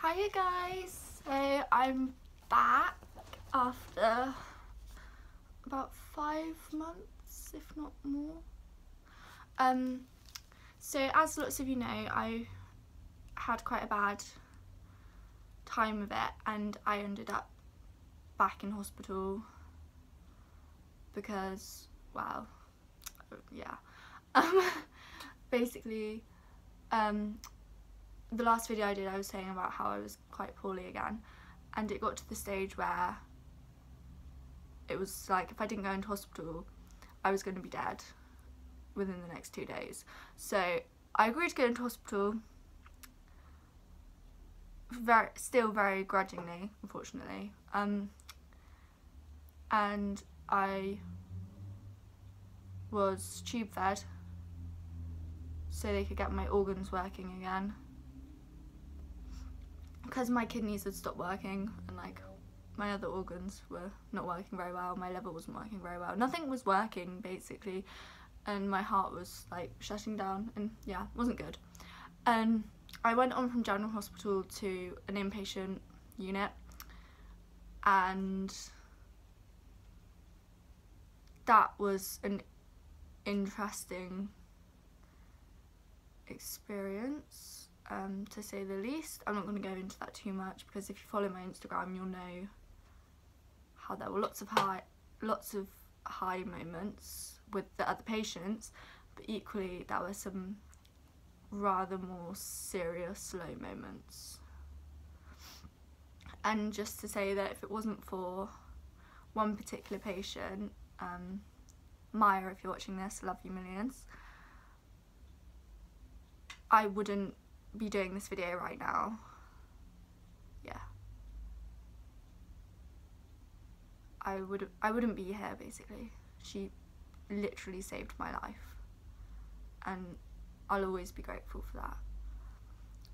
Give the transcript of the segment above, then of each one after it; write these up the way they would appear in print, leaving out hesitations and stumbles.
Hiya guys, so I'm back after about 5 months, if not more. So as lots of you know, I had quite a bad time with it and I ended up back in hospital because, well, yeah. Basically, the last video I did I was saying about how I was quite poorly again, and it got to the stage where it was like if I didn't go into hospital I was going to be dead within the next 2 days. So I agreed to go into hospital, still very grudgingly, unfortunately, and I was tube fed so they could get my organs working again, because my kidneys had stopped working and like my other organs were not working very well. My liver wasn't working very well. Nothing was working basically, and my heart was like shutting down, and yeah, wasn't good. And I went on from general hospital to an inpatient unit, and that was an interesting experience, to say the least. I'm not going to go into that too much because if you follow my Instagram you'll know how there were lots of high moments with the other patients, but equally there were some rather more serious low moments. And just to say that if it wasn't for one particular patient, Maya, if you're watching this, love you millions, I wouldn't be doing this video right now. Yeah, I wouldn't be here basically. She literally saved my life and I'll always be grateful for that.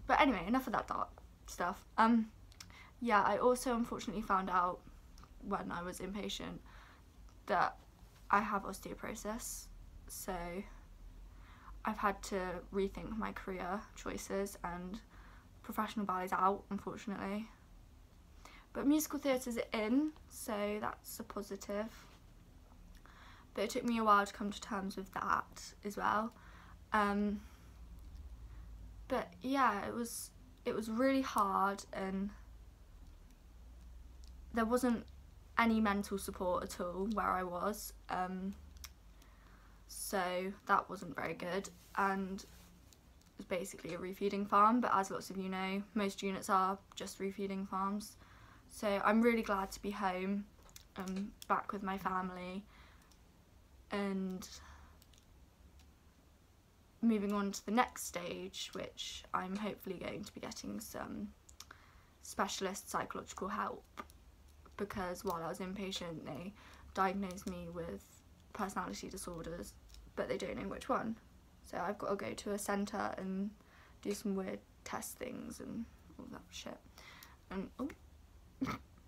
But anyway, enough of that dark stuff. Yeah, I also unfortunately found out when I was inpatient that I have osteoporosis, so I've had to rethink my career choices, and professional ballet's out, unfortunately. But musical theatre's in, so that's a positive. But it took me a while to come to terms with that as well. But yeah, it was really hard, and there wasn't any mental support at all where I was. So that wasn't very good, and it was basically a refeeding farm, but as lots of you know, most units are just refeeding farms. So I'm really glad to be home, back with my family, and moving on to the next stage, which I'm hopefully going to be getting some specialist psychological help, because while I was inpatient they diagnosed me with personality disorders, but they don't know which one. So I've got to go to a centre and do some weird test things and all that shit. And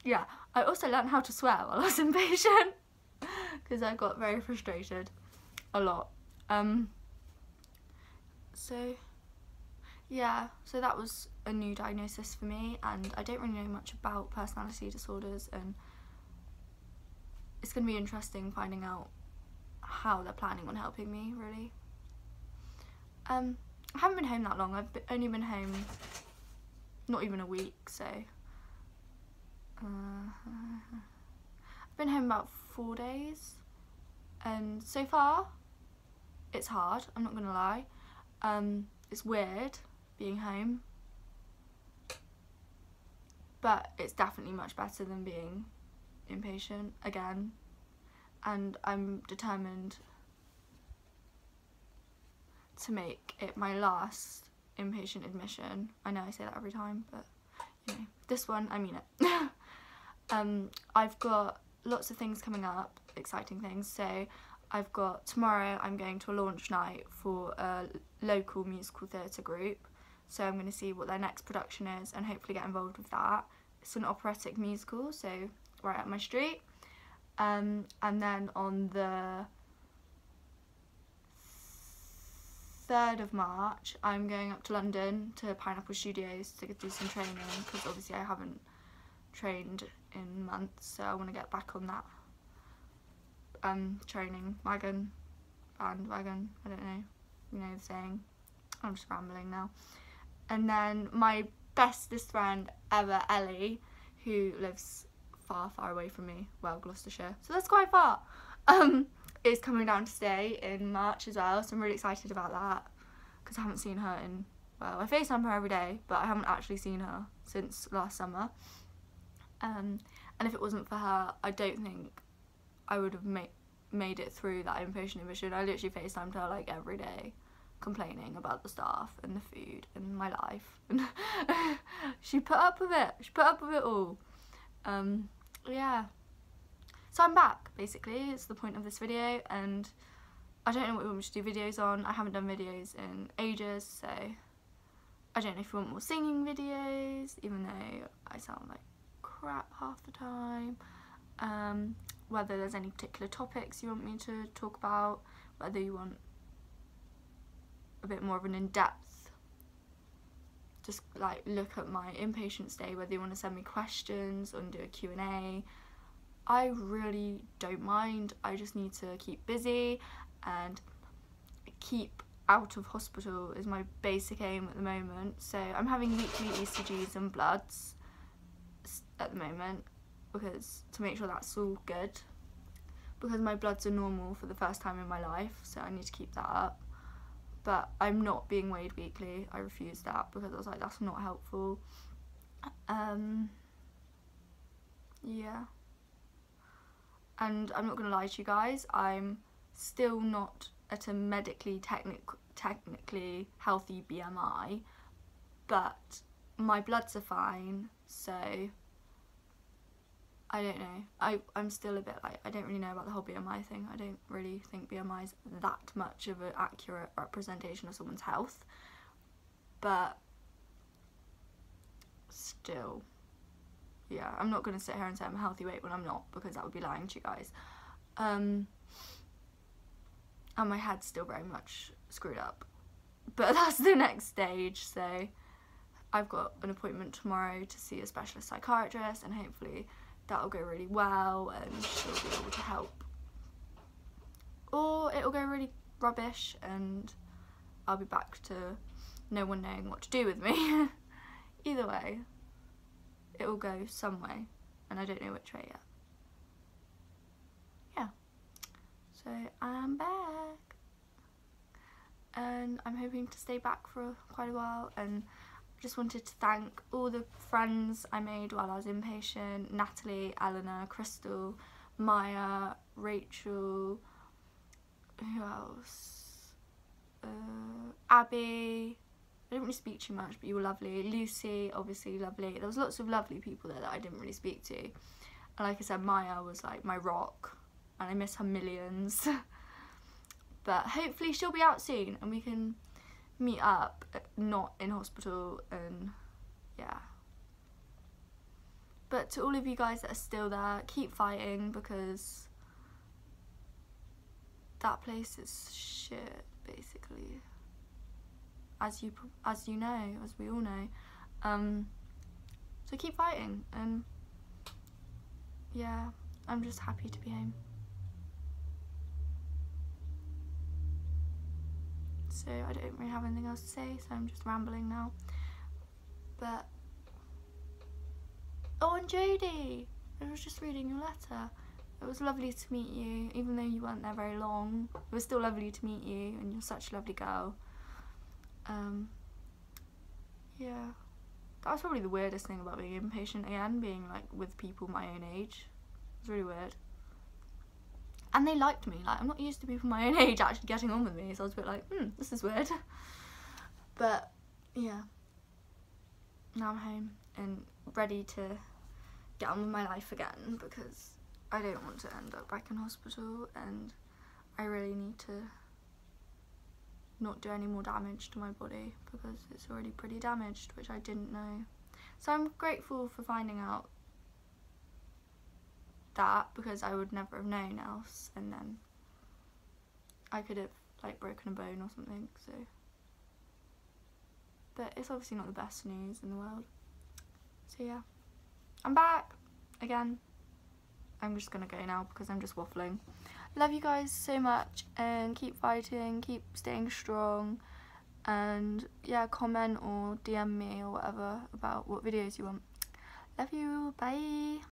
yeah, I also learned how to swear while I was inpatient because I got very frustrated a lot. So yeah, so that was a new diagnosis for me, and I don't really know much about personality disorders, and it's going to be interesting finding out how they're planning on helping me, really. I haven't been home that long. I've only been home not even a week, so I've been home about 4 days, and so far it's hard, I'm not gonna lie. It's weird being home, but it's definitely much better than being inpatient again, and I'm determined to make it my last inpatient admission. I know I say that every time, but you know, this one, I mean it. I've got lots of things coming up, exciting things. So I've got tomorrow, I'm going to a launch night for a local musical theatre group, so I'm going to see what their next production is and hopefully get involved with that. It's an operatic musical, so right up my street. And then on the 3rd of March, I'm going up to London to Pineapple Studios to do some training, because obviously I haven't trained in months, so I want to get back on that training bandwagon, I don't know, you know the saying. I'm just rambling now. And then my bestest friend ever, Ellie, who lives far away from me, well, Gloucestershire, so that's quite far, is coming down to stay in March as well, so I'm really excited about that, because I haven't seen her in, well, I FaceTime her every day, but I haven't actually seen her since last summer. And if it wasn't for her, I don't think I would have made it through that inpatient admission. I literally FaceTimed her like every day, complaining about the staff and the food and my life, and she put up with it all. Yeah, so I'm back, basically. It's the point of this video, and I don't know what we want me to do videos on. I haven't done videos in ages, so I don't know if you want more singing videos, even though I sound like crap half the time. Whether there's any particular topics you want me to talk about, whether you want a bit more of an in-depth, just like look at my inpatient stay, whether you want to send me questions or do a Q&A. I really don't mind. I just need to keep busy and keep out of hospital is my basic aim at the moment. So I'm having weekly ECGs and bloods at the moment, because to make sure that's all good, because my bloods are normal for the first time in my life, so I need to keep that up. But I'm not being weighed weekly. I refused that because I was like, that's not helpful. Yeah, and I'm not gonna lie to you guys, I'm still not at a medically technically healthy BMI, but my bloods are fine, so I don't know. I'm still a bit like, I don't really know about the whole BMI thing. I don't really think BMI is that much of an accurate representation of someone's health, but still, yeah, I'm not going to sit here and say I'm a healthy weight when I'm not, because that would be lying to you guys. And my head's still very much screwed up, but that's the next stage. So I've got an appointment tomorrow to see a specialist psychiatrist, and hopefully that'll go really well and she'll be able to help, or it'll go really rubbish and I'll be back to no one knowing what to do with me. Either way, it will go some way, and I don't know which way yet. Yeah, so I'm back, and I'm hoping to stay back for quite a while, and just wanted to thank all the friends I made while I was inpatient: Natalie, Eleanor, Crystal, Maya, Rachel, who else? Abby. I didn't really speak to you much, but you were lovely. Lucy, obviously lovely. There was lots of lovely people there that I didn't really speak to. And like I said, Maya was like my rock, and I miss her millions. But hopefully she'll be out soon and we can meet up, not in hospital, and yeah. But to all of you guys that are still there, keep fighting, because that place is shit, basically, as you know, as we all know. So keep fighting, and yeah, I'm just happy to be home. So I don't really have anything else to say, so I'm just rambling now. But, oh, and Jodie, I was just reading your letter. It was lovely to meet you, even though you weren't there very long. It was still lovely to meet you, and you're such a lovely girl. Yeah, that was probably the weirdest thing about being inpatient again, being like with people my own age. It was really weird. And they liked me. Like, I'm not used to people my own age actually getting on with me, so I was a bit like, this is weird. But yeah, now I'm home and ready to get on with my life again, because I don't want to end up back in hospital, and I really need to not do any more damage to my body, because it's already pretty damaged, which I didn't know. So I'm grateful for finding out that, because I would never have known else, and then I could have like broken a bone or something, so but it's obviously not the best news in the world. So yeah, I'm back again. I'm just gonna go now because I'm just waffling. Love you guys so much, and keep fighting, keep staying strong, and yeah, comment or DM me or whatever about what videos you want. Love you, bye.